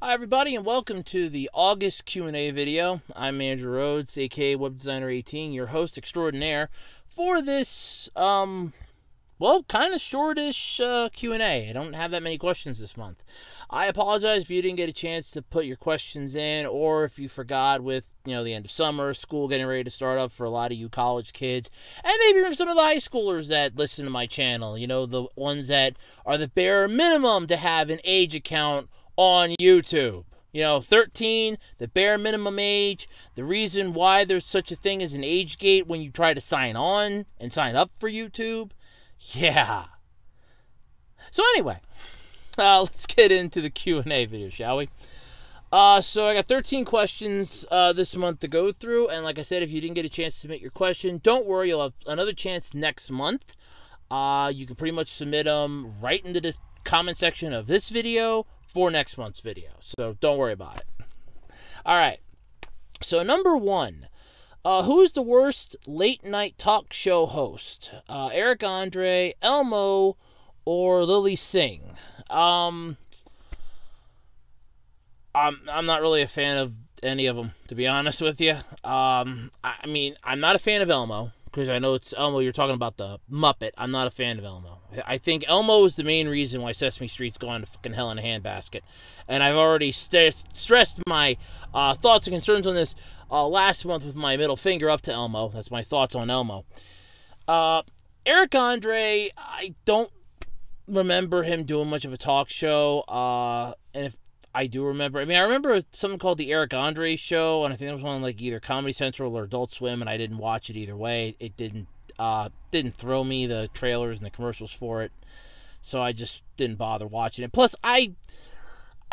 Hi everybody and welcome to the August Q&A video. I'm Andrew Rhodes, aka Web Designer 18, your host extraordinaire for this kind of shortish Q&A. I don't have that many questions this month. I apologize if you didn't get a chance to put your questions in, or if you forgot with, the end of summer, school getting ready to start up for a lot of you college kids, and maybe even some of the high schoolers that listen to my channel, the ones that are the bare minimum to have an age account on YouTube. 13, the bare minimum age. The reason why there's such a thing as an age gate when you try to sign on and sign up for YouTube. Yeah. So anyway, let's get into the Q&A video, shall we? So I got 13 questions this month to go through, and like I said, if you didn't get a chance to submit your question, don't worry, you'll have another chance next month. You can pretty much submit them right into the comment section of this video for next month's video, so don't worry about it. Alright, so number 1. Who is the worst late night talk show host? Eric Andre, Elmo, or Lily Singh? I'm not really a fan of any of them, to be honest with you. I'm not a fan of Elmo, because I know it's Elmo, you're talking about the Muppet. I'm not a fan of Elmo. I think Elmo is the main reason why Sesame Street's gone to fucking hell in a handbasket. And I've already stressed my thoughts and concerns on this last month with my middle finger up to Elmo. That's my thoughts on Elmo. Eric Andre, I don't remember him doing much of a talk show. And if I do remember, I remember something called the Eric Andre Show, and I think it was on either Comedy Central or Adult Swim, and I didn't watch it either way. It didn't thrill me, the trailers and the commercials for it, so I just didn't bother watching it. Plus, I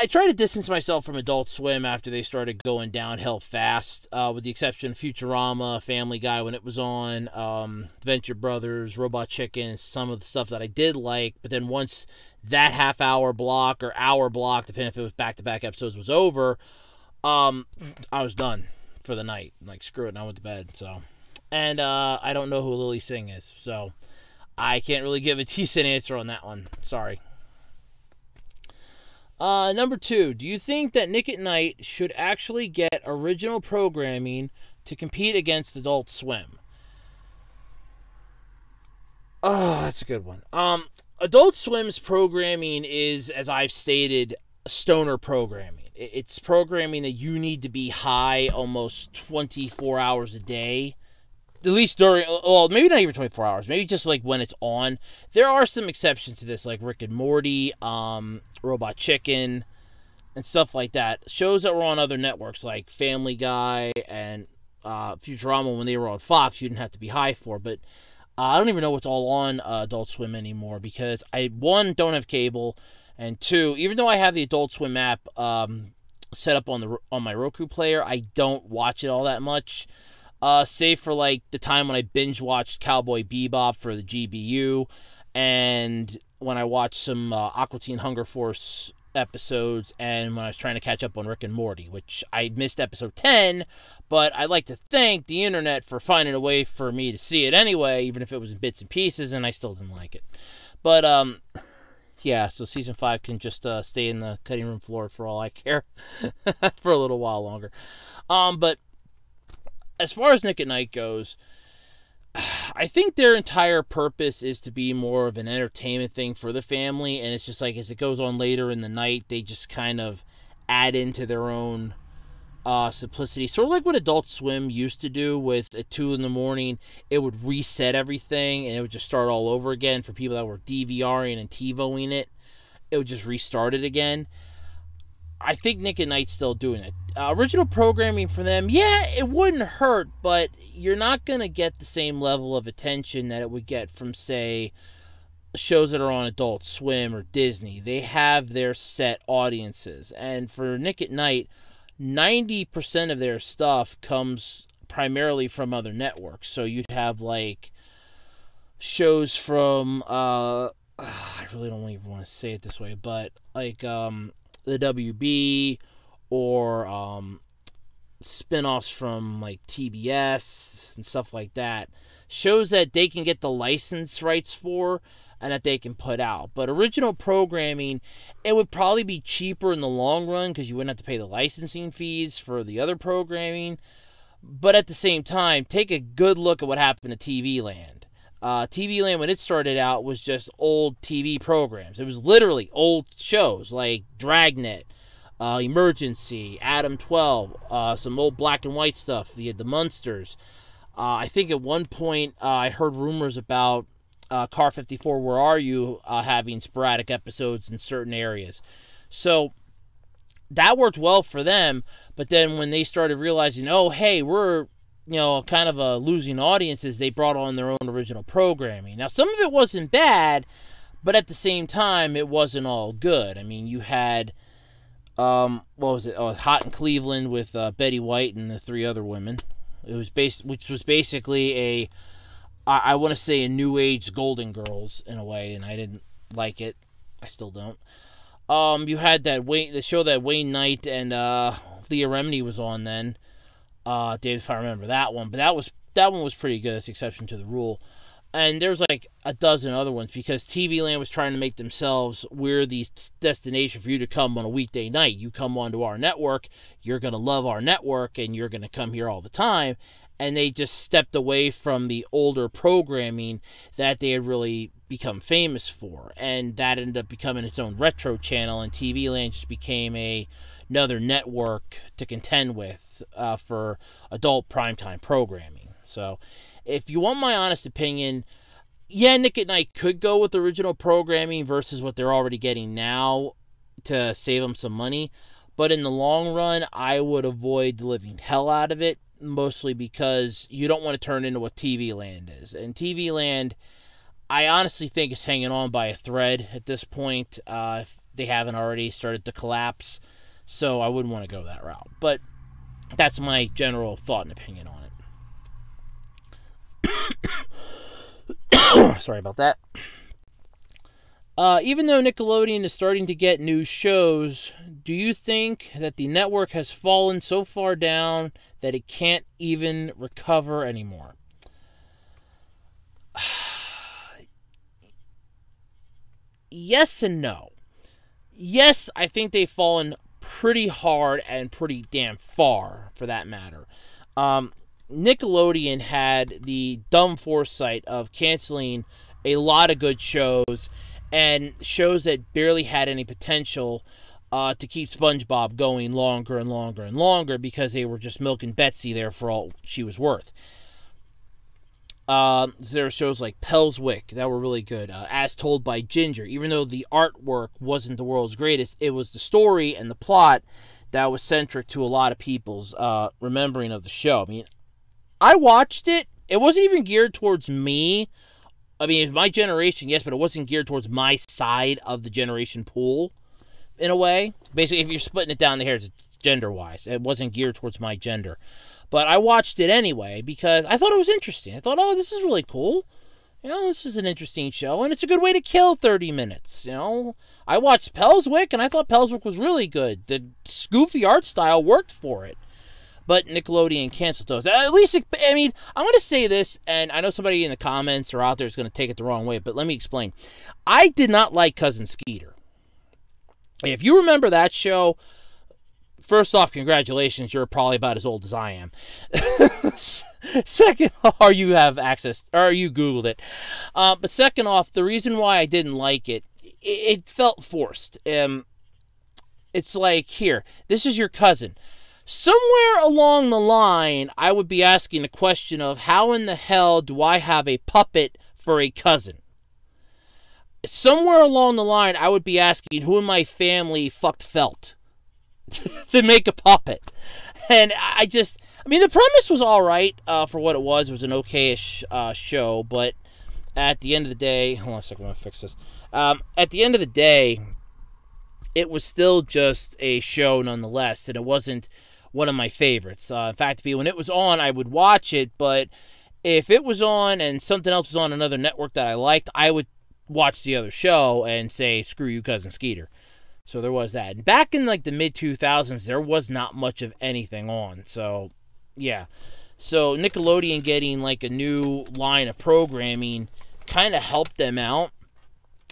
try to distance myself from Adult Swim after they started going downhill fast, with the exception of Futurama, Family Guy when it was on, Venture Brothers, Robot Chicken, some of the stuff that I did like, but then once that half-hour block or hour block, depending if it was back-to-back episodes, was over, I was done for the night. Screw it, and I went to bed, so. And, I don't know who Lily Singh is, so I can't really give a decent answer on that one. Sorry. Number 2, do you think that Nick at Night should actually get original programming to compete against Adult Swim? Oh, that's a good one. Adult Swim's programming is, as I've stated, stoner programming. It's programming that you need to be high almost 24 hours a day. At least during, well, maybe not even 24 hours. Maybe just when it's on. There are some exceptions to this, like Rick and Morty, Robot Chicken, and stuff like that. Shows that were on other networks like Family Guy and Futurama when they were on Fox, you didn't have to be high for. But I don't even know what's all on Adult Swim anymore because I, 1, don't have cable, and 2, even though I have the Adult Swim app set up on my Roku player, I don't watch it all that much. Save for the time when I binge watched Cowboy Bebop for the GBU, and when I watched some Aqua Teen Hunger Force episodes, and when I was trying to catch up on Rick and Morty, which I missed episode 10, but I'd like to thank the internet for finding a way for me to see it anyway, even if it was in bits and pieces, and I still didn't like it. But, yeah, so season 5 can just stay in the cutting room floor for all I care for a little while longer. But as far as Nick at Night goes, I think their entire purpose is to be more of an entertainment thing for the family, and it's just as it goes on later in the night, they just kind of add into their own simplicity. Sort of like what Adult Swim used to do with at 2 in the morning, it would reset everything, and it would just start all over again for people that were DVRing and TiVoing it. It would just restart it again. I think Nick at Night's still doing it. Original programming for them, yeah, it wouldn't hurt, but you're not going to get the same level of attention that it would get from, say, shows that are on Adult Swim or Disney. They have their set audiences. And for Nick at Night, 90% of their stuff comes primarily from other networks. So you'd have, shows from, I really don't even want to say it this way, but, the WB, or spin-offs from TBS and stuff like that. Shows that they can get the license rights for, and that they can put out. But original programming, it would probably be cheaper in the long run because you wouldn't have to pay the licensing fees for the other programming. But at the same time, take a good look at what happened to TV Land. TV Land, when it started out, was just old TV programs. It was literally old shows like Dragnet, Emergency, Adam 12, some old black and white stuff. You had the Munsters. I think at one point I heard rumors about Car 54, Where Are You, having sporadic episodes in certain areas. So that worked well for them, but then when they started realizing, oh, hey, we're, kind of losing audiences, they brought on their own original programming. Now, some of it wasn't bad, but at the same time, it wasn't all good. I mean, you had, what was it? Oh, Hot in Cleveland with Betty White and the three other women. It was which was basically I want to say a New Age Golden Girls in a way, and I didn't like it. I still don't. You had the show that Wayne Knight and Leah Remini was on then. Dave, if I remember that one, but that one was pretty good. As an exception to the rule. And there's like a dozen other ones because TV Land was trying to make themselves, we're the destination for you to come on a weekday night. You come onto our network, you're going to love our network, and you're going to come here all the time. And they just stepped away from the older programming that they had really become famous for. And that ended up becoming its own retro channel, and TV Land just became another network to contend with for adult primetime programming. So if you want my honest opinion, yeah, Nick at Night could go with original programming versus what they're already getting now to save them some money. But in the long run, I would avoid the living hell out of it, mostly because you don't want to turn into what TV Land is. And TV Land, I honestly think, is hanging on by a thread at this point, if they haven't already started to collapse. So I wouldn't want to go that route. But that's my general thought and opinion on it. Sorry about that. Even though Nickelodeon is starting to get new shows, do you think that the network has fallen so far down that it can't even recover anymore? Yes and no. Yes, I think they've fallen pretty hard and pretty damn far, for that matter. Nickelodeon had the dumb foresight of canceling a lot of good shows and shows that barely had any potential to keep SpongeBob going longer and longer and longer because they were just milking Betsy there for all she was worth. There are shows like Pelswick that were really good. As Told by Ginger, even though the artwork wasn't the world's greatest, it was the story and the plot that was centric to a lot of people's remembering of the show. I mean, I watched it. It wasn't even geared towards me. I mean, my generation, yes, but it wasn't geared towards my side of the generation pool, in a way. Basically, if you're splitting it down the hairs, it's gender-wise. It wasn't geared towards my gender. But I watched it anyway because I thought it was interesting. I thought, oh, this is really cool. This is an interesting show, and it's a good way to kill 30 minutes. I watched Pelswick, and I thought Pelswick was really good. The goofy art style worked for it. But Nickelodeon canceled those. At least, I'm going to say this, and I know somebody in the comments or out there is going to take it the wrong way, but let me explain. I did not like Cousin Skeeter. If you remember that show, first off, congratulations, you're probably about as old as I am. Second, or you have access, or you Googled it. But second off, the reason why I didn't like it, it felt forced. It's like, here, this is your cousin. Somewhere along the line, I would be asking the question of, how in the hell do I have a puppet for a cousin? Somewhere along the line, I would be asking, who in my family fucked felt to make a puppet? And the premise was alright for what it was. It was an okay-ish show, but at the end of the day, hold on a second, I'm going to fix this. At the end of the day, it was still just a show nonetheless, and it wasn't one of my favorites. In fact, when it was on, I would watch it, but if it was on and something else was on another network that I liked, I would watch the other show and say, screw you, Cousin Skeeter. So there was that. And back in like the mid-2000s, there was not much of anything on. So, yeah. So Nickelodeon getting like a new line of programming kind of helped them out.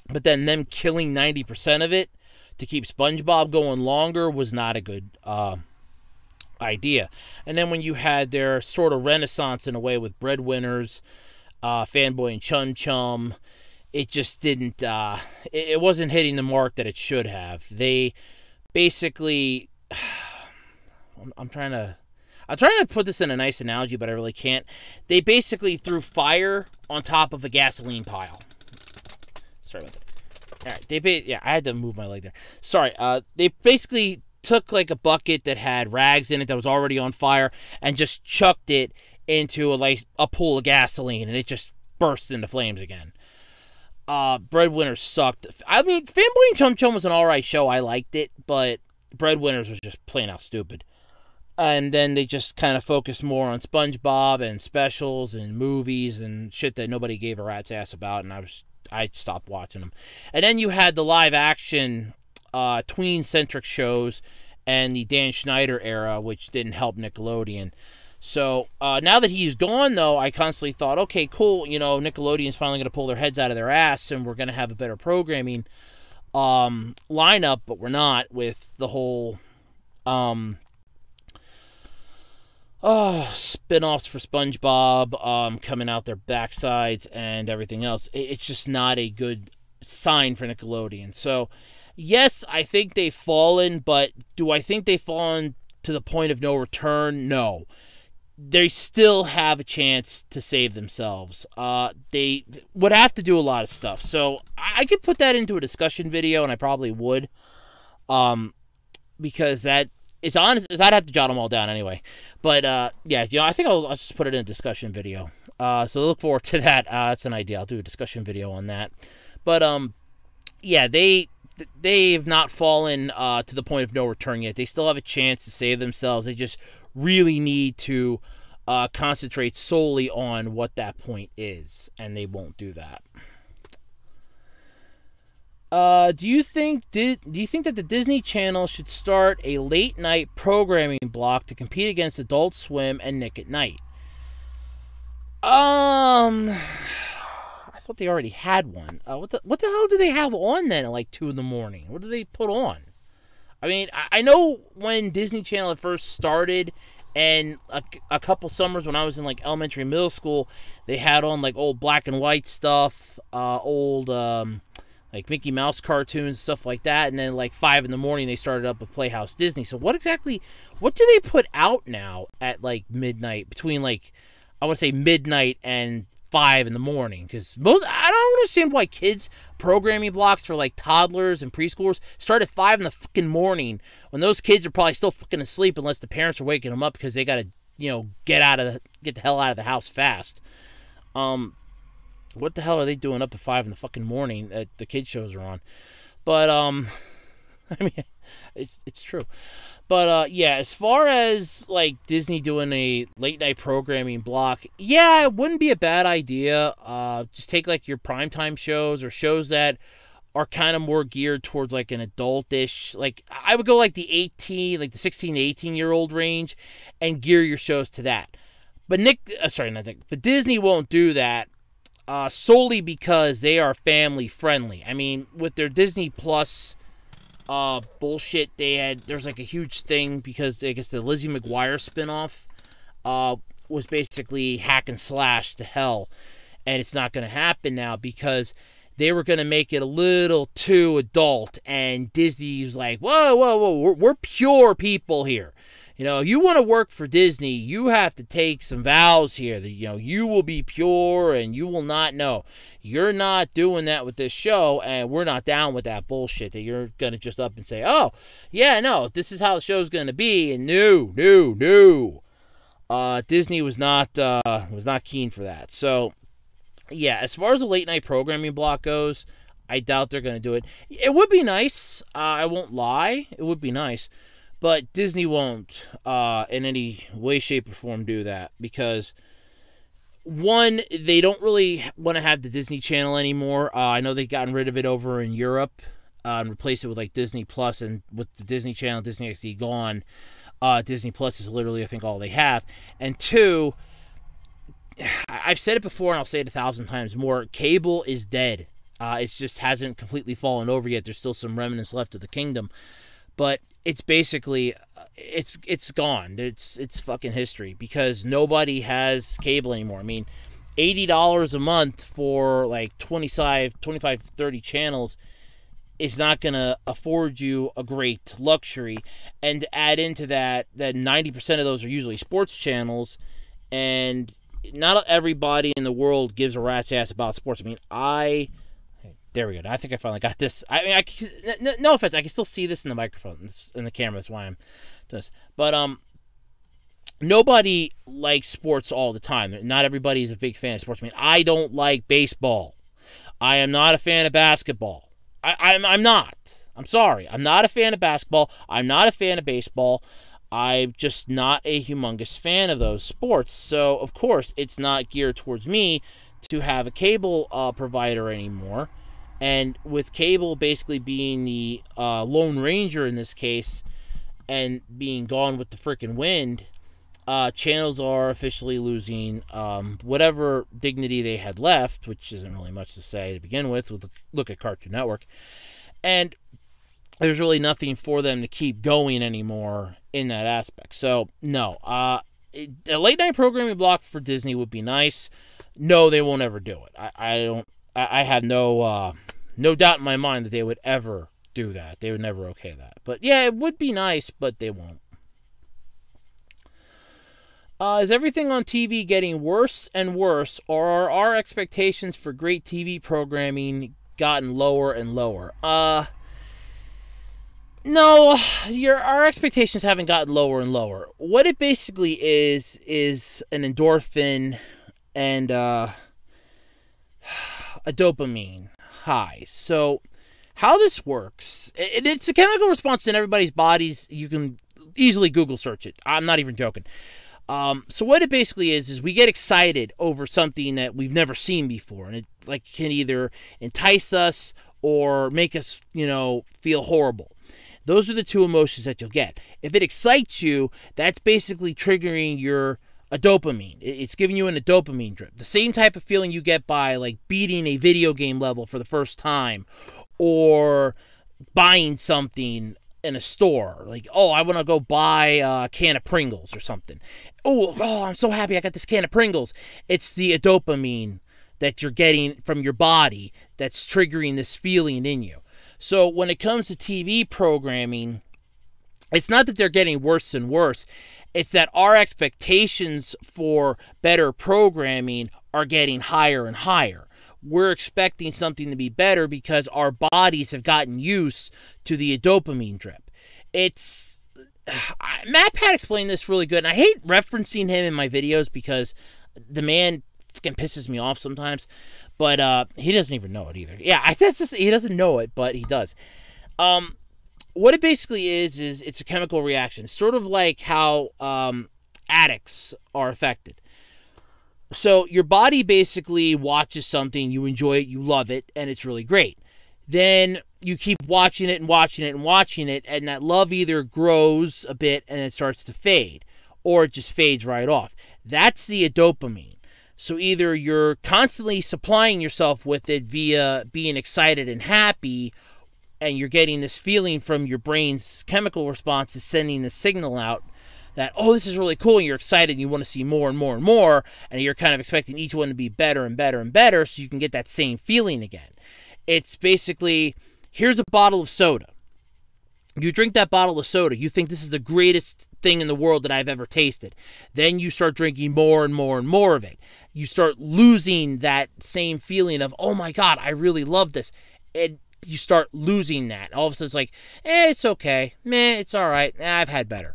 But then them killing 90% of it to keep SpongeBob going longer was not a good idea. And then when you had their sort of renaissance in a way with Breadwinners, Fanboy and Chum Chum, it just didn't, it wasn't hitting the mark that it should have. They basically, I'm trying to put this in a nice analogy, but I really can't. They basically threw fire on top of a gasoline pile. Sorry about that. All right, yeah, I had to move my leg there. Sorry. They basically took like a bucket that had rags in it that was already on fire and just chucked it into a pool of gasoline, and it just burst into flames again. Breadwinners sucked. I mean, Fanboy and Chum Chum was an alright show. I liked it, but Breadwinners was just plain out stupid. And then they just kind of focused more on SpongeBob and specials and movies and shit that nobody gave a rat's ass about, and I stopped watching them. And then you had the live action tween-centric shows and the Dan Schneider era, which didn't help Nickelodeon. So now that he's gone, though, I constantly thought, okay, cool, Nickelodeon's finally going to pull their heads out of their ass, and we're going to have a better programming lineup, but we're not with the whole spin-offs for SpongeBob coming out their backsides and everything else. It's just not a good sign for Nickelodeon. So, yes, I think they've fallen, but do I think they've fallen to the point of no return? No. They still have a chance to save themselves. They would have to do a lot of stuff. So, I could put that into a discussion video, and I probably would. Because it's honest, I'd have to jot them all down anyway. But, yeah, I think I'll just put it in a discussion video. So look forward to that. That's an idea. I'll do a discussion video on that. But, yeah, they've not fallen to the point of no return yet. They still have a chance to save themselves. They just really need to concentrate solely on what that point is, and they won't do that. Do you think that the Disney Channel should start a late night programming block to compete against Adult Swim and Nick at Night? I thought they already had one. What the hell do they have on then at like 2 in the morning? What do they put on? I mean, I know when Disney Channel at first started, and a couple summers when I was in like elementary and middle school, they had on like old black and white stuff, old like Mickey Mouse cartoons, stuff like that, and then like 5 in the morning they started up with Playhouse Disney. So what do they put out now at like midnight, between like, I want to say midnight and 5 in the morning? Because I don't understand why kids programming blocks for like toddlers and preschoolers start at 5 in the fucking morning when those kids are probably still fucking asleep, unless the parents are waking them up because they gotta get the hell out of the house fast. What the hell are they doing up at 5 in the fucking morning that the kid shows are on? But I mean, it's true. But yeah, as far as like Disney doing a late night programming block, yeah, it wouldn't be a bad idea. Just take like your primetime shows or shows that are kind of more geared towards like an adultish, like I would go like the 16 to 18-year-old range, and gear your shows to that. But but Disney won't do that. Solely because they are family friendly. I mean, with their Disney Plus bullshit, there's like a huge thing because I guess the Lizzie McGuire spinoff was basically hack and slash to hell, and it's not going to happen now because they were going to make it a little too adult, and Disney's like, whoa, we're pure people here. You want to work for Disney, you have to take some vows here that, you will be pure and you will not know. You're not doing that with this show, and we're not down with that bullshit that you're going to just up and say, oh, yeah, no, this is how the show's going to be, and no. Disney was not keen for that. So, yeah, as far as the late night programming block goes, I doubt they're going to do it. It would be nice. I won't lie. It would be nice. But Disney won't, in any way, shape, or form, do that. Because, one, they don't really want to have the Disney Channel anymore. I know they've gotten rid of it over in Europe and replaced it with, like, Disney Plus. And with the Disney Channel, Disney XD gone, Disney Plus is literally, I think, all they have. And two, I've said it before and I'll say it 1,000 times more, cable is dead. It just hasn't completely fallen over yet. There's still some remnants left of the kingdom, but it's basically it's gone. It's fucking history because nobody has cable anymore. I mean, $80 a month for like 25, 30 channels is not going to afford you a great luxury. And to add into that 90% of those are usually sports channels, and not everybody in the world gives a rat's ass about sports. I mean, there we go. I think I finally got this. I mean, no offense, I can still see this in the microphone, in the camera. That's why I'm doing this. But nobody likes sports all the time. Not everybody is a big fan of sports. I mean, I don't like baseball. I am not a fan of basketball. I'm not. I'm sorry. I'm not a fan of basketball. I'm not a fan of baseball. I'm just not a humongous fan of those sports. So, of course, it's not geared towards me to have a cable provider anymore. And with cable basically being the Lone Ranger in this case and being gone with the freaking wind, channels are officially losing whatever dignity they had left, which isn't really much to say to begin with. Look at Cartoon Network. And there's really nothing for them to keep going anymore in that aspect. So, no. A late-night programming block for Disney would be nice. No, they won't ever do it. I have no doubt in my mind that they would ever do that. They would never okay that. But, yeah, it would be nice, but they won't. Is everything on TV getting worse and worse, or are our expectations for great TV programming gotten lower and lower? No, our expectations haven't gotten lower and lower. What it basically is an endorphin and a dopamine high. So how this works, it's a chemical response in everybody's bodies. You can easily Google search it. I'm not even joking. So what it basically is we get excited over something that we've never seen before, and it can either entice us or make us, feel horrible. Those are the two emotions that you'll get. If it excites you, that's basically triggering a dopamine. It's giving you a dopamine drip. The same type of feeling you get by beating a video game level for the first time, or buying something in a store. I want to go buy a can of Pringles or something. Oh, I'm so happy I got this can of Pringles. It's the dopamine that you're getting from your body that's triggering this feeling in you. So when it comes to TV programming, it's not that they're getting worse and worse. It's that our expectations for better programming are getting higher and higher. We're expecting something to be better because our bodies have gotten used to the dopamine drip. Matt Pat explained this really good, and I hate referencing him in my videos because the man fucking pisses me off sometimes, but he doesn't even know it either. Yeah, he doesn't know it, but he does. What it basically is it's a chemical reaction. It's sort of like how addicts are affected. So your body basically watches something, you enjoy it, you love it, and it's really great. Then you keep watching it and watching it and watching it, and that love either grows a bit and it starts to fade, or it just fades right off. That's the dopamine. So either you're constantly supplying yourself with it via being excited and happy, and you're getting this feeling from your brain's chemical responses sending the signal out that, oh, this is really cool, and you're excited, and you want to see more and more and more, and you're kind of expecting each one to be better and better and better so you can get that same feeling again. It's basically, here's a bottle of soda. You drink that bottle of soda, you think this is the greatest thing in the world that I've ever tasted. Then you start drinking more and more and more of it. You start losing that same feeling of, oh my God, I really love this. And you start losing that. All of a sudden it's like, it's okay. Meh, it's all right. I've had better.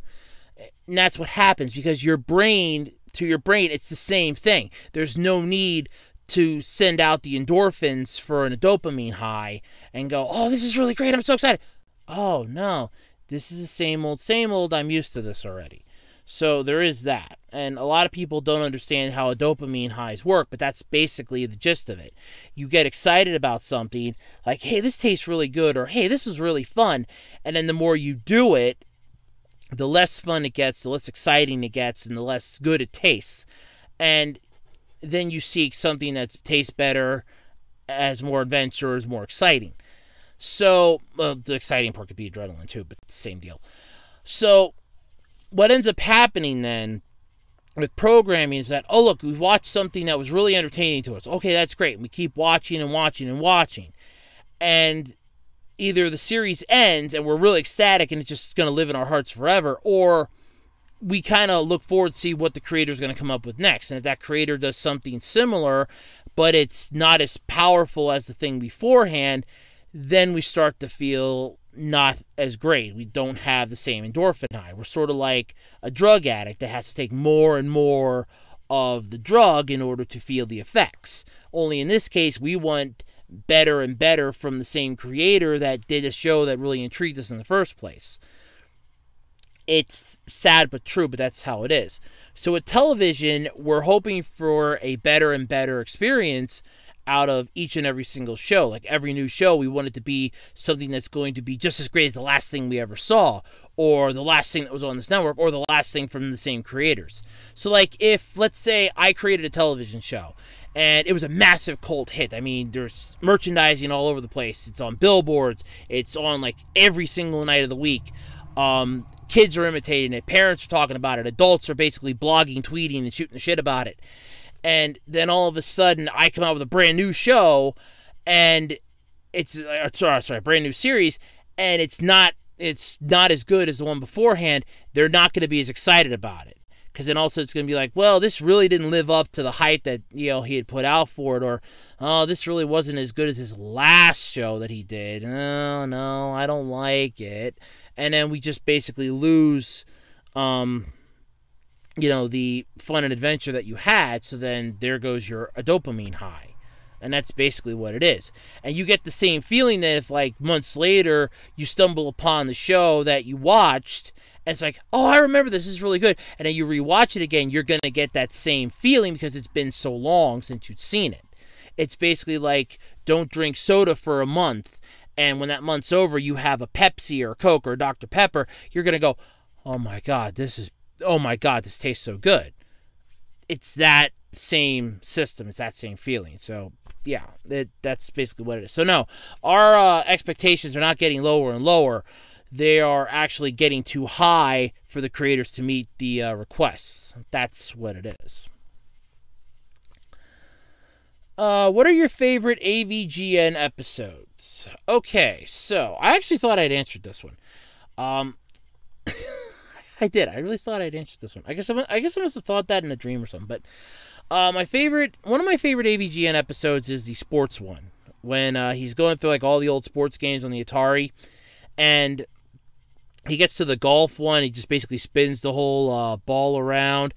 And that's what happens because to your brain, it's the same thing. There's no need to send out the endorphins for a dopamine high and go, oh, this is really great. I'm so excited. Oh, no, this is the same old. I'm used to this already. So there is that. And a lot of people don't understand how a dopamine highs work, but that's basically the gist of it. You get excited about something like, hey, this tastes really good, or hey, this was really fun. And then the more you do it, the less fun it gets, the less exciting it gets, and the less good it tastes. And then you seek something that tastes better as more adventures, more exciting. So, the exciting part could be adrenaline too, but same deal. So, what ends up happening then with programming is that, oh, look, we've watched something that was really entertaining to us. Okay, that's great. And we keep watching and watching and watching. And either the series ends and we're really ecstatic and it's just going to live in our hearts forever, or we kind of look forward to see what the creator is going to come up with next. And if that creator does something similar, but it's not as powerful as the thing beforehand, then we start to feel not as great. We don't have the same endorphin high. We're sort of like a drug addict that has to take more and more of the drug in order to feel the effects. Only in this case, we want better and better from the same creator that did a show that really intrigued us in the first place. It's sad but true, but that's how it is. So with television, we're hoping for a better and better experience out of each and every single show. Like every new show, we want it to be something that's going to be just as great as the last thing we ever saw, or the last thing that was on this network, or the last thing from the same creators. So like if, let's say, I created a television show, and it was a massive cult hit. I mean, there's merchandising all over the place. It's on billboards. It's on like every single night of the week. Kids are imitating it. Parents are talking about it. Adults are basically blogging, tweeting, and shooting the shit about it. And then all of a sudden, I come out with a brand new show, and it's a brand new series, and it's not as good as the one beforehand. They're not going to be as excited about it, because then also it's going to be like, well, this really didn't live up to the hype that he had put out for it, or oh, this really wasn't as good as his last show that he did. Oh no, I don't like it, and then we just basically lose. The fun and adventure that you had, so then there goes your dopamine high. And that's basically what it is. And you get the same feeling that if, like, months later, you stumble upon the show that you watched, and it's like, oh, I remember this is really good. And then you rewatch it again, you're going to get that same feeling because it's been so long since you'd seen it. It's basically like, don't drink soda for a month, and when that month's over, you have a Pepsi or a Coke or a Dr. Pepper, you're going to go, oh my God, this tastes so good. It's that same system. It's that same feeling. So, yeah, that's basically what it is. So, no, our expectations are not getting lower and lower. They are actually getting too high for the creators to meet the requests. That's what it is. What are your favorite AVGN episodes? Okay, so I actually thought I'd answered this one. I did. I really thought I'd answered this one. I guess I must have thought that in a dream or something. But one of my favorite AVGN episodes is the sports one, when he's going through like all the old sports games on the Atari, and he gets to the golf one. He just basically spins the whole ball around.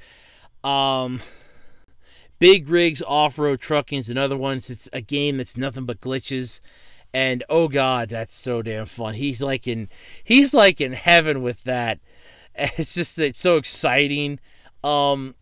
Big Rigs Off-Road Trucking is another one. It's a game that's nothing but glitches. And oh god, that's so damn fun. He's like in heaven with that. It's so exciting. A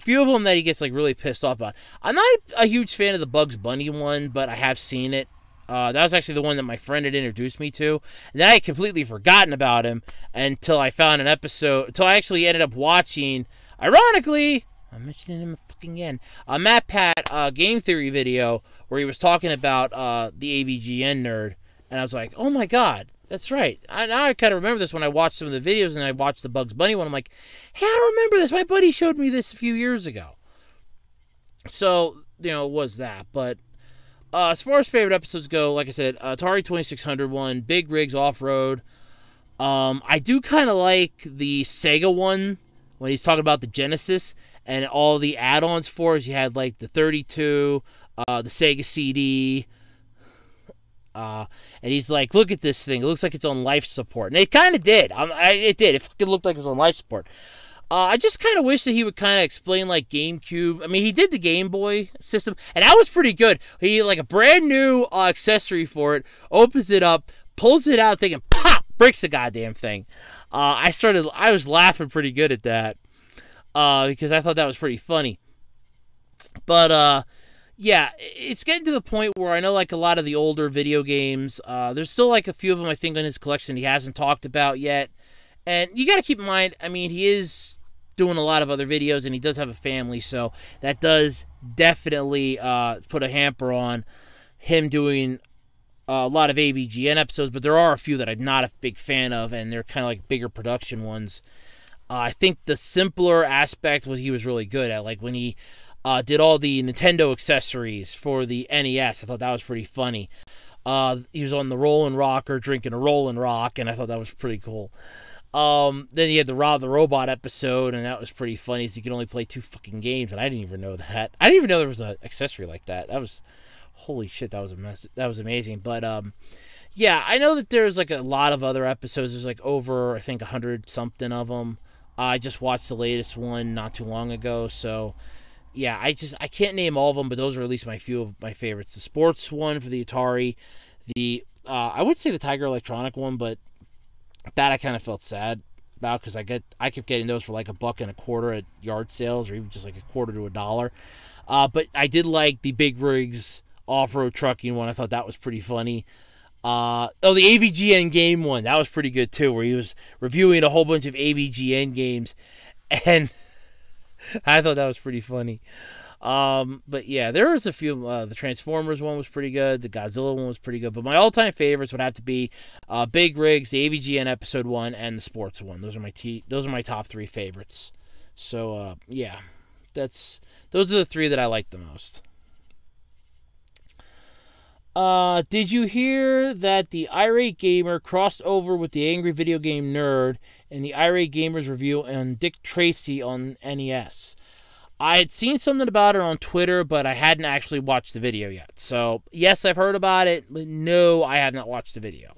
few of them that he gets like really pissed off about. I'm not a huge fan of the Bugs Bunny one, but I have seen it. That was actually the one that my friend had introduced me to. And then I had completely forgotten about him until I found an episode. Until I actually ended up watching, ironically, I'm mentioning him fucking again, a Matt Pat game theory video where he was talking about the AVGN nerd. And I was like, oh my god. That's right. Now I kind of remember this when I watched some of the videos and I watched the Bugs Bunny one. I'm like, hey, I remember this. My buddy showed me this a few years ago. So, it was that. But as far as favorite episodes go, like I said, Atari 2600 one, Big Rigs Off-Road. I do kind of like the Sega one when he's talking about the Genesis and all the add-ons for it. You had like the 32, the Sega CD. And he's like, look at this thing. It looks like it's on life support. And it kind of did. It did. It fucking looked like it was on life support. I just kind of wish that he would kind of explain, like, GameCube. I mean, he did the Game Boy system, and that was pretty good. He, like, a brand new accessory for it, opens it up, pulls it out, thinking, pop, breaks the goddamn thing. I was laughing pretty good at that, because I thought that was pretty funny. But, yeah, it's getting to the point where I know, like, a lot of the older video games, there's still, like, a few of them, I think, in his collection he hasn't talked about yet. And you got to keep in mind, I mean, he is doing a lot of other videos, and he does have a family, so that does definitely put a hamper on him doing a lot of AVGN episodes, but there are a few that I'm not a big fan of, and they're kind of like bigger production ones. I think the simpler aspect was he was really good at, like when he did all the Nintendo accessories for the NES. I thought that was pretty funny. He was on the Rollin' Rocker drinking a Rollin' Rock, and I thought that was pretty cool. Then he had the Rob the Robot episode, and that was pretty funny. So you could only play 2 fucking games, and I didn't even know that. I didn't even know there was an accessory like that. That was, holy shit, that was a mess. That was amazing. But yeah, I know that there's like a lot of other episodes. There's like over, I think, 100 something of them. I just watched the latest one not too long ago, so yeah, I can't name all of them, but those are at least my few of my favorites. The sports one for the Atari, the I would say the Tiger Electronic one, but that I kind of felt sad about because I kept getting those for like $1.25 at yard sales, or even just like $0.25 to $1. But I did like the Big Rigs off-road trucking one. I thought that was pretty funny. The AVGN game one, that was pretty good too, where he was reviewing a whole bunch of AVGN games, and I thought that was pretty funny. But yeah, there was a few. The Transformers one was pretty good. The Godzilla one was pretty good. But my all-time favorites would have to be Big Rigs, the AVGN episode 1, and the sports one. Those are my top 3 favorites. So yeah, those are the 3 that I like the most. Did you hear that the Irate Gamer crossed over with the Angry Video Game Nerd in the Irate Gamer's review on Dick Tracy on NES? I had seen something about it on Twitter, but I hadn't actually watched the video yet. So, yes, I've heard about it, but no, I have not watched the video.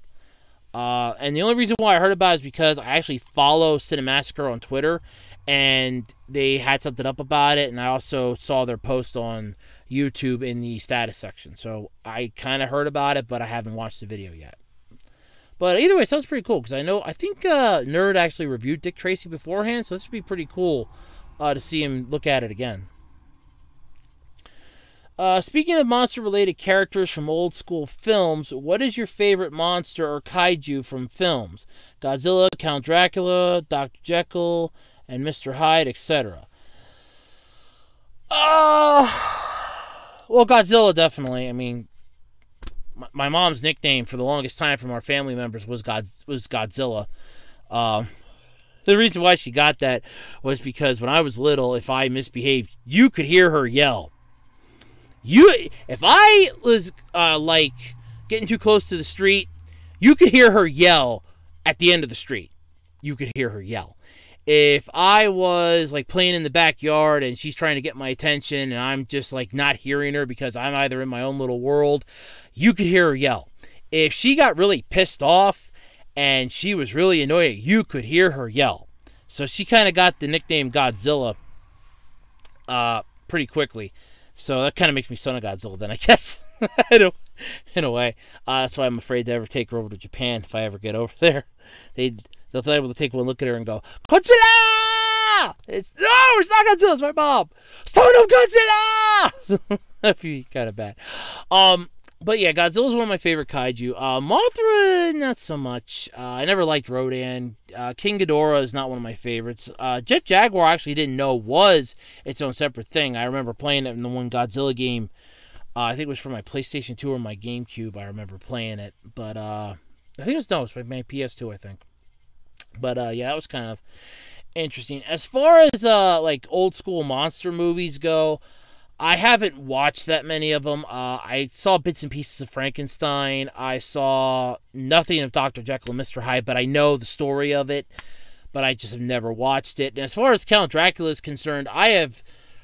And the only reason why I heard about it is because I actually follow Cinemassacre on Twitter, and they had something up about it, and I also saw their post on YouTube in the status section. So I kind of heard about it, but I haven't watched the video yet. But either way, it sounds pretty cool, because I think Nerd actually reviewed Dick Tracy beforehand, so this would be pretty cool to see him look at it again. Speaking of monster-related characters from old school films, what is your favorite monster or kaiju from films? Godzilla, Count Dracula, Dr. Jekyll, and Mr. Hyde, etc. Well, Godzilla, definitely. I mean, my mom's nickname for the longest time from our family members was Godzilla. The reason why she got that was because when I was little, if I misbehaved, you could hear her yell. If I was like getting too close to the street, you could hear her yell at the end of the street. You could hear her yell. If I was like playing in the backyard and she's trying to get my attention and I'm just like not hearing her because I'm either in my own little world, you could hear her yell. If she got really pissed off and she was really annoyed, you could hear her yell. So she kind of got the nickname Godzilla pretty quickly. So that kind of makes me son of Godzilla then, I guess, in a way. That's why I'm afraid to ever take her over to Japan if I ever get over there. They'll be able to take one look at her and go, Godzilla! It's not Godzilla, it's my mom. Son of Godzilla! That'd be kind of bad. But yeah, Godzilla's one of my favorite kaiju. Mothra, not so much. I never liked Rodan. King Ghidorah is not one of my favorites. Jet Jaguar, I actually didn't know was its own separate thing. I remember playing it in the one Godzilla game. I think it was for my PlayStation 2 or my GameCube. I remember playing it. But I think it was my PS2, I think. But yeah, that was kind of interesting. As far as like old school monster movies go, I haven't watched that many of them. I saw bits and pieces of Frankenstein. I saw nothing of Dr. Jekyll and Mr. Hyde, but I know the story of it, but I just have never watched it. And as far as Count Dracula is concerned, I have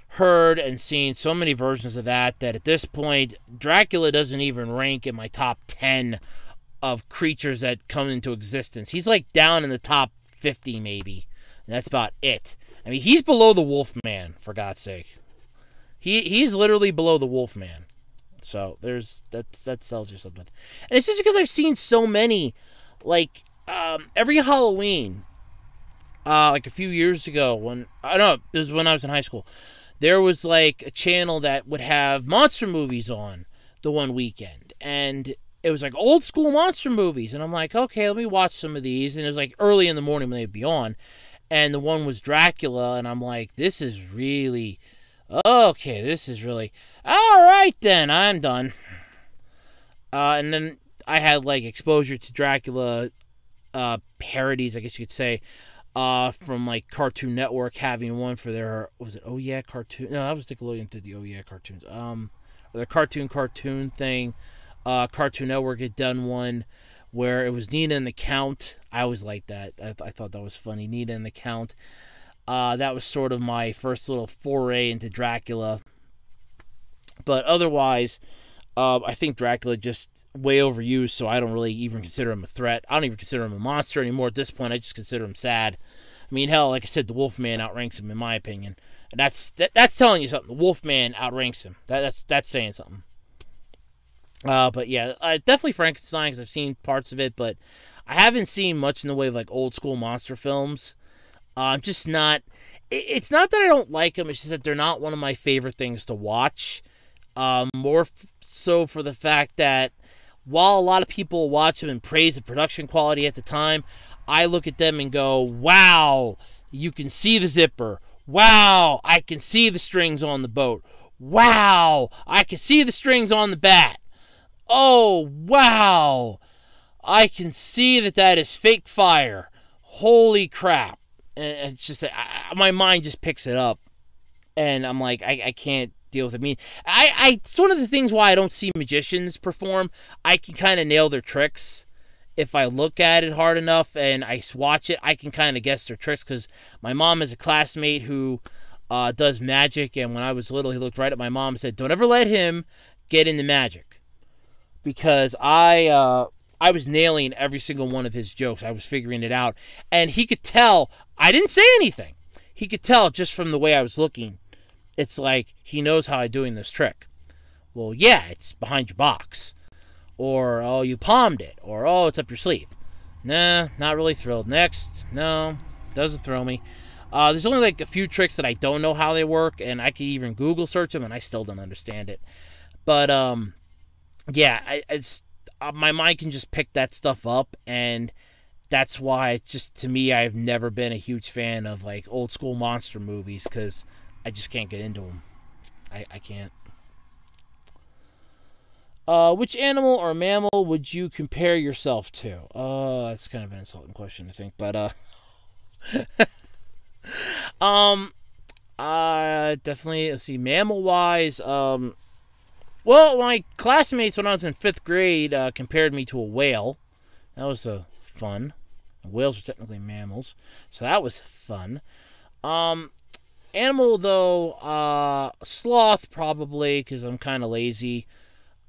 heard and seen so many versions of that at this point, Dracula doesn't even rank in my top 10 of creatures that come into existence. He's like down in the top 50 maybe, and that's about it. I mean, he's below the Wolfman, for God's sake. He's literally below the Wolfman. So that tells you something. And it's just because I've seen so many, like every Halloween, like a few years ago it was when I was in high school, there was like a channel that would have monster movies on the one weekend, and it was like old school monster movies, and I'm like, okay, let me watch some of these, and it was like early in the morning when they'd be on, and the one was Dracula, and I'm like, this is really, all right then, I'm done. And then I had like exposure to Dracula parodies, I guess you could say, from like Cartoon Network having one for their, was it Oh Yeah Cartoon? No, that was Nickelodeon did the Oh Yeah cartoons. Or the cartoon thing. Cartoon Network had done one where it was Nina and the Count. I always liked that. I thought that was funny. Nina and the Count. That was sort of my first little foray into Dracula. But otherwise, I think Dracula just way overused, so I don't really even consider him a threat. I don't even consider him a monster anymore at this point. I just consider him sad. I mean, hell, like I said, the Wolfman outranks him in my opinion. And that's telling you something. The Wolfman outranks him. That's saying something. But yeah, definitely Frankenstein because I've seen parts of it, but I haven't seen much in the way of like old school monster films. I'm just not. It's not that I don't like them. It's just that they're not one of my favorite things to watch. More so for the fact that while a lot of people watch them and praise the production quality at the time, I look at them and go, wow, you can see the zipper. Wow, I can see the strings on the boat. Wow, I can see the strings on the bat. Oh, wow, I can see that is fake fire. Holy crap. And it's just, my mind just picks it up. And I'm like, I can't deal with it. I mean, it's one of the things why I don't see magicians perform. I can kind of nail their tricks. If I look at it hard enough and I watch it, I can kind of guess their tricks because my mom is a classmate who does magic, and when I was little, he looked right at my mom and said, don't ever let him get into magic. Because I was nailing every single one of his jokes. I was figuring it out. And he could tell I didn't say anything. He could tell just from the way I was looking. It's like, he knows how I'm doing this trick. Well, yeah, it's behind your box. Or, oh, you palmed it. Or, oh, it's up your sleeve. Nah, not really thrilled. Next. No, doesn't thrill me. There's only like a few tricks that I don't know how they work, and I can even Google search them, and I still don't understand it. But, yeah, my mind can just pick that stuff up, and that's why, just to me, I've never been a huge fan of like old school monster movies because I just can't get into them. I can't. Which animal or mammal would you compare yourself to? That's kind of an insulting question, I think, but definitely. Let's see, mammal wise, well, my classmates when I was in 5th grade compared me to a whale. That was fun. Whales are technically mammals, so that was fun. Animal though, sloth probably because I'm kind of lazy.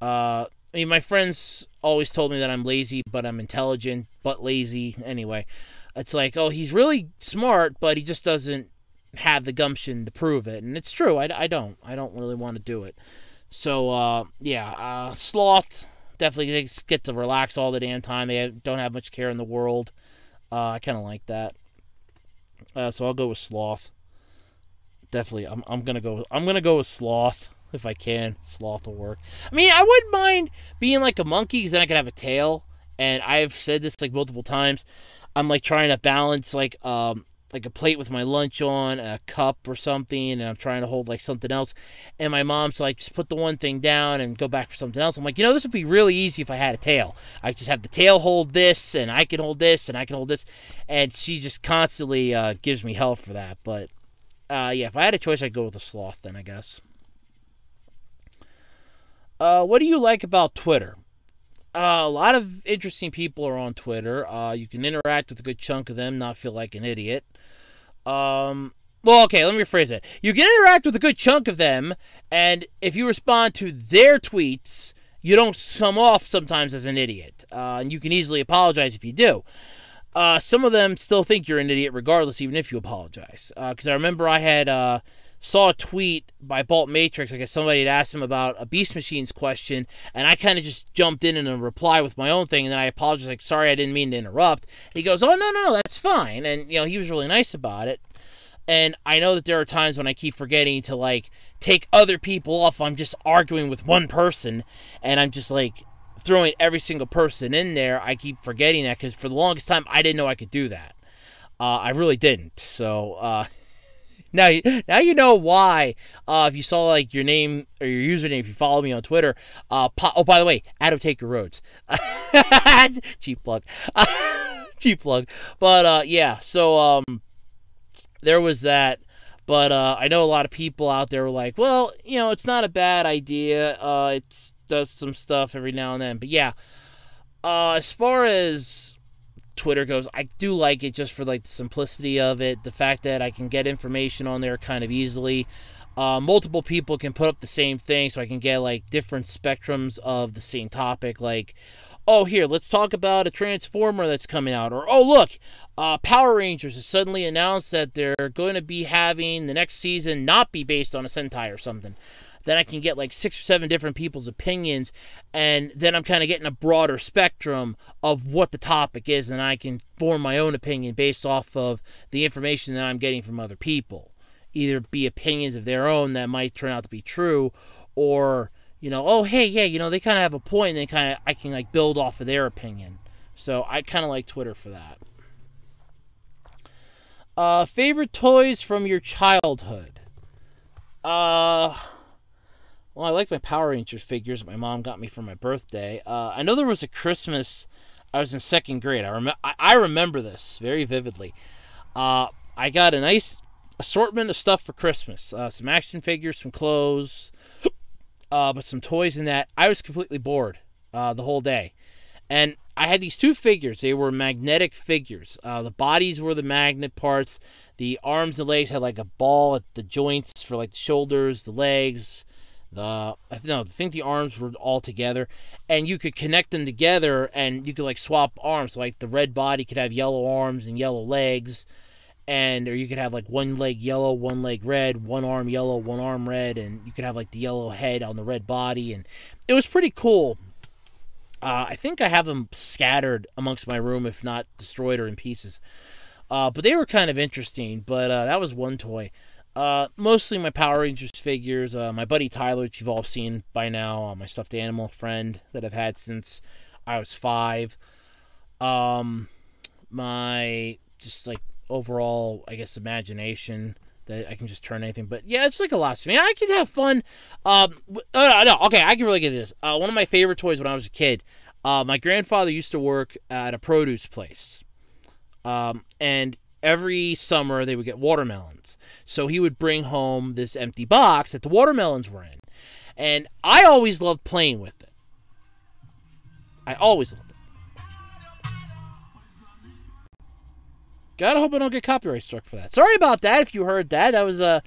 I mean, my friends always told me that I'm lazy, but I'm intelligent, but lazy. Anyway, it's like, oh, he's really smart, but he just doesn't have the gumption to prove it, and it's true. I don't really want to do it. So, yeah, sloth definitely get to relax all the damn time. They don't have much care in the world. I kind of like that. So I'll go with sloth. Definitely, I'm gonna go with sloth if I can. Sloth will work. I mean, I wouldn't mind being like a monkey because then I could have a tail. And I've said this like multiple times. I'm like trying to balance like a plate with my lunch on, a cup or something, and I'm trying to hold like something else. And my mom's like, just put the one thing down and go back for something else. I'm like, this would be really easy if I had a tail. I just have the tail hold this, and I can hold this, and I can hold this. And she just constantly gives me hell for that. But yeah, if I had a choice, I'd go with a sloth then, I guess. What do you like about Twitter? A lot of interesting people are on Twitter. You can interact with a good chunk of them, not feel like an idiot. Well, okay, let me rephrase it. You can interact with a good chunk of them, and if you respond to their tweets, you don't come off sometimes as an idiot. And you can easily apologize if you do. Some of them still think you're an idiot regardless, even if you apologize. Because I remember I had saw a tweet by Bolt Matrix. I guess somebody had asked him about a Beast Machines question, and I kind of just jumped in a reply with my own thing, and then I apologized, like, sorry, I didn't mean to interrupt. He goes, oh, no, that's fine. And, he was really nice about it. And I know that there are times when I keep forgetting to, like, take other people off. I'm just arguing with one person, and I'm just, like, throwing every single person in there. I keep forgetting that, because for the longest time, I didn't know I could do that. I really didn't. So, now you know why. If you saw like your name or your username, if you follow me on Twitter, oh, by the way, Adam Taker Rhodes. Cheap plug. Cheap plug. But yeah, so there was that. But I know a lot of people out there were like, well, you know, it's not a bad idea. It does some stuff every now and then. But yeah, as far as Twitter goes, I do like it just for like the simplicity of it, the fact that I can get information on there kind of easily. Multiple people can put up the same thing, so I can get like different spectrums of the same topic. Like, oh, here, let's talk about a Transformer that's coming out. Or, oh, look, Power Rangers has suddenly announced that they're going to be having the next season not be based on a Sentai or something. Then I can get like 6 or 7 different people's opinions, and then I'm kind of getting a broader spectrum of what the topic is, and I can form my own opinion based off of the information that I'm getting from other people. Either be opinions of their own that might turn out to be true, or, you know, oh, hey, yeah, you know, they kind of have a point, and then I can like build off of their opinion. So I kind of like Twitter for that. Favorite toys from your childhood? Well, I like my Power Rangers figures that my mom got me for my birthday. I know there was a Christmas, I was in 2nd grade. I remember this very vividly. I got a nice assortment of stuff for Christmas. Some action figures, some clothes, but some toys in that. I was completely bored the whole day. And I had these 2 figures. They were magnetic figures. The bodies were the magnet parts. The arms and legs had like a ball at the joints for like the shoulders, the legs. I think the arms were all together, and you could connect them together, and you could like swap arms. Like the red body could have yellow arms and yellow legs, or you could have like one leg yellow, one leg red, one arm yellow, one arm red, and you could have like the yellow head on the red body, and it was pretty cool. I think I have them scattered amongst my room, if not destroyed or in pieces. But they were kind of interesting. But that was one toy. Mostly my Power Rangers figures. My buddy Tyler, which you've all seen by now, my stuffed animal friend that I've had since I was 5. My just like overall, I guess, imagination that I can just turn anything. But yeah, it's like a lot to me. I can have fun. Okay, I can really get this. One of my favorite toys when I was a kid. My grandfather used to work at a produce place, and every summer they would get watermelons. So he would bring home this empty box that the watermelons were in. And I always loved playing with it. I always loved it. Gotta hope I don't get copyright struck for that. Sorry about that if you heard that. That was a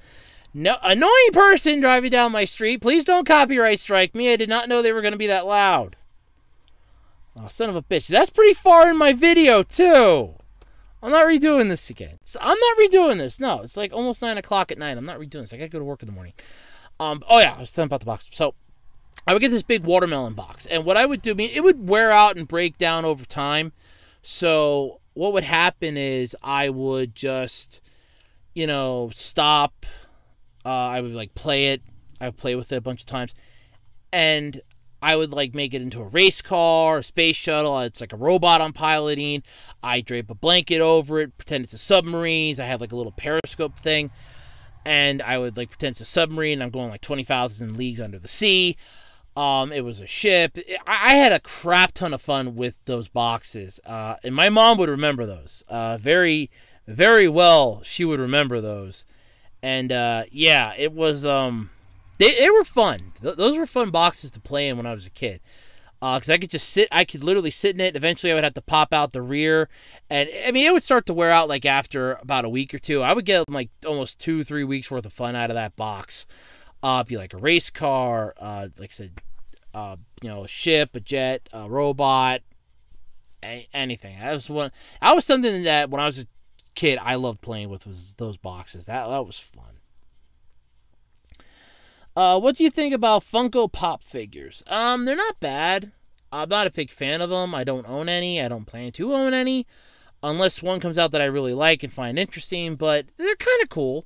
annoying person driving down my street. Please don't copyright strike me. I did not know they were going to be that loud. Oh, son of a bitch. That's pretty far in my video, too. I'm not redoing this again. So I'm not redoing this. No, it's like almost 9 o'clock at night. I'm not redoing this. I gotta go to work in the morning. Oh yeah, I was telling about the box. So I would get this big watermelon box, and what I would do, it would wear out and break down over time. So what would happen is I would just, stop. I would like play it. I would play with it a bunch of times, and I would like make it into a race car, a space shuttle. It's like a robot I'm piloting. I drape a blanket over it, pretend it's a submarine. I have like a little periscope thing, and I would like pretend it's a submarine. I'm going like 20,000 leagues under the sea. It was a ship. I had a crap ton of fun with those boxes, and my mom would remember those very, very well. She would remember those, and yeah, it was They were fun. Those were fun boxes to play in when I was a kid. Because I could literally sit in it. Eventually I would have to pop out the rear. And, it would start to wear out like after about a week or two. I would get like almost 2-3 weeks worth of fun out of that box. Be like a race car, like I said, a ship, a jet, a robot, anything. That was something that when I was a kid I loved playing with, was those boxes. That was fun. What do you think about Funko Pop figures? They're not bad. I'm not a big fan of them. I don't own any. I don't plan to own any. Unless one comes out that I really like and find interesting, but they're kind of cool.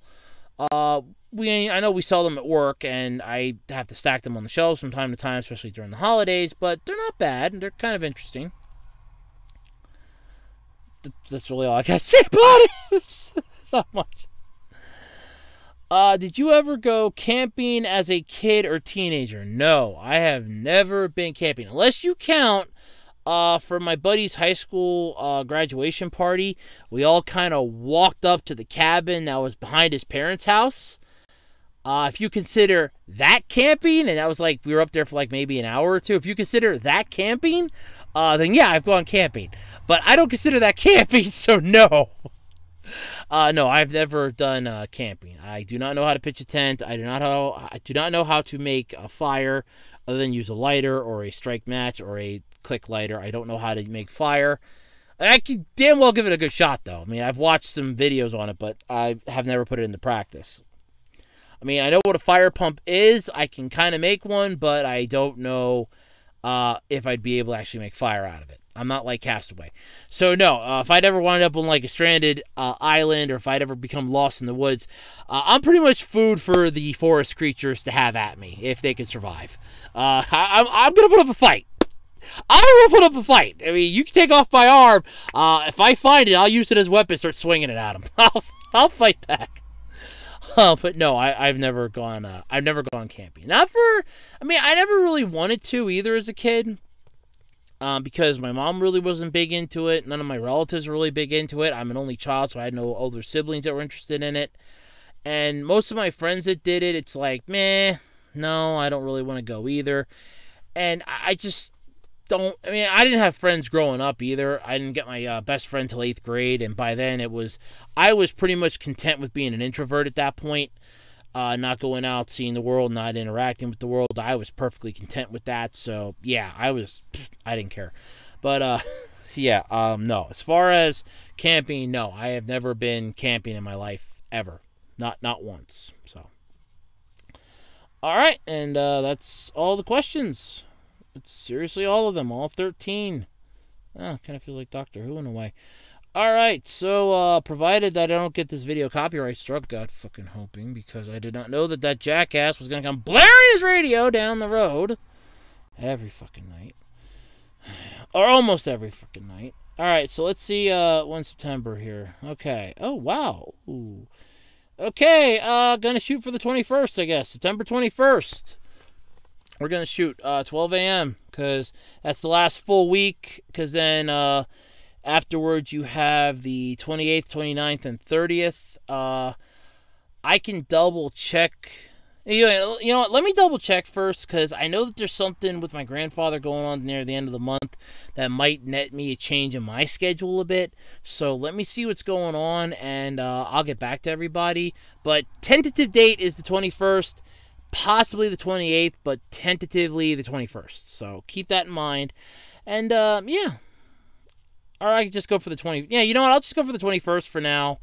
I know we sell them at work, and I have to stack them on the shelves from time to time, especially during the holidays, but they're not bad. They're kind of interesting. That's really all I got to say about it. It's not much. Did you ever go camping as a kid or teenager? No, I have never been camping. Unless you count, for my buddy's high school graduation party, we all kind of walked up to the cabin that was behind his parents' house. If you consider that camping, and that was like, we were up there for like maybe an hour or two. If you consider that camping, then yeah, I've gone camping. But I don't consider that camping, so no. No, I've never done camping. I do not know how to pitch a tent. I do not know how to make a fire other than use a lighter or a strike match or a click lighter. I don't know how to make fire. I could damn well give it a good shot, though. I mean, I've watched some videos on it, but I have never put it into practice. I mean, I know what a fire pump is. I can kind of make one, but I don't know if I'd be able to actually make fire out of it. I'm not like Castaway. So, no, if I'd ever wind up on like a stranded island, or if I'd ever become lost in the woods, I'm pretty much food for the forest creatures to have at me, if they can survive. I'm going to put up a fight. I will put up a fight. I mean, you can take off my arm. If I find it, I'll use it as a weapon, start swinging it at them. I'll fight back. But no, I've never gone. I've never gone camping. Not for. I mean, I never really wanted to either as a kid. Because my mom really wasn't big into it. None of my relatives were really big into it. I'm an only child, so I had no older siblings that were interested in it. And most of my friends that did it, it's like, meh, no, I don't really want to go either. And I just don't. I mean, I didn't have friends growing up either. I didn't get my best friend till 8th grade, and by then I was pretty much content with being an introvert at that point. Not going out, seeing the world, not interacting with the world. I was perfectly content with that. So, yeah, I didn't care. But, yeah, no. As far as camping, no. I have never been camping in my life, ever. Not once. So, all right, and that's all the questions. It's seriously all of them, all 13. Oh, kind of feels like Doctor Who in a way. Alright, so, provided that I don't get this video copyright struck, God fucking hoping, because I did not know that jackass was going to come blaring his radio down the road every fucking night. Or almost every fucking night. Alright, so let's see, 1 September here. Okay. Oh, wow. Ooh. Okay, gonna shoot for the 21st, I guess. September 21st. We're gonna shoot, 12 a.m., because that's the last full week, because then, afterwards, you have the 28th, 29th, and 30th. I can double check. You know what? Let me double check first, because I know that there's something with my grandfather going on near the end of the month that might net me a change in my schedule a bit. So let me see what's going on, and I'll get back to everybody. But tentative date is the 21st, possibly the 28th, but tentatively the 21st. So keep that in mind. And yeah. Or I can just go for the 20. Yeah, you know what? I'll just go for the 21st for now,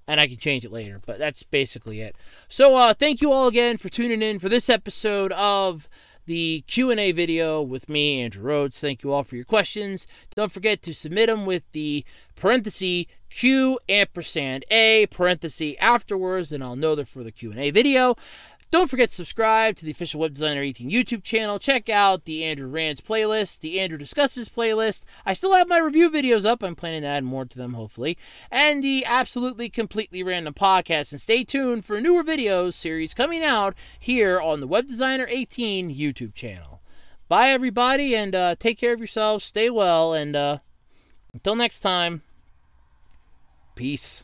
and I can change it later. But that's basically it. So thank you all again for tuning in for this episode of the Q&A video with me, Andrew Rhodes. Thank you all for your questions. Don't forget to submit them with the parenthesis Q ampersand A parenthesis afterwards, and I'll know they're for the Q&A video. Don't forget to subscribe to the official Web Designer 18 YouTube channel. Check out the Andrew Rants playlist, the Andrew Discusses playlist. I still have my review videos up. I'm planning to add more to them, hopefully. And the Absolutely Completely Random podcast. And stay tuned for newer videos series coming out here on the Web Designer 18 YouTube channel. Bye, everybody, and take care of yourselves. Stay well, and until next time, peace.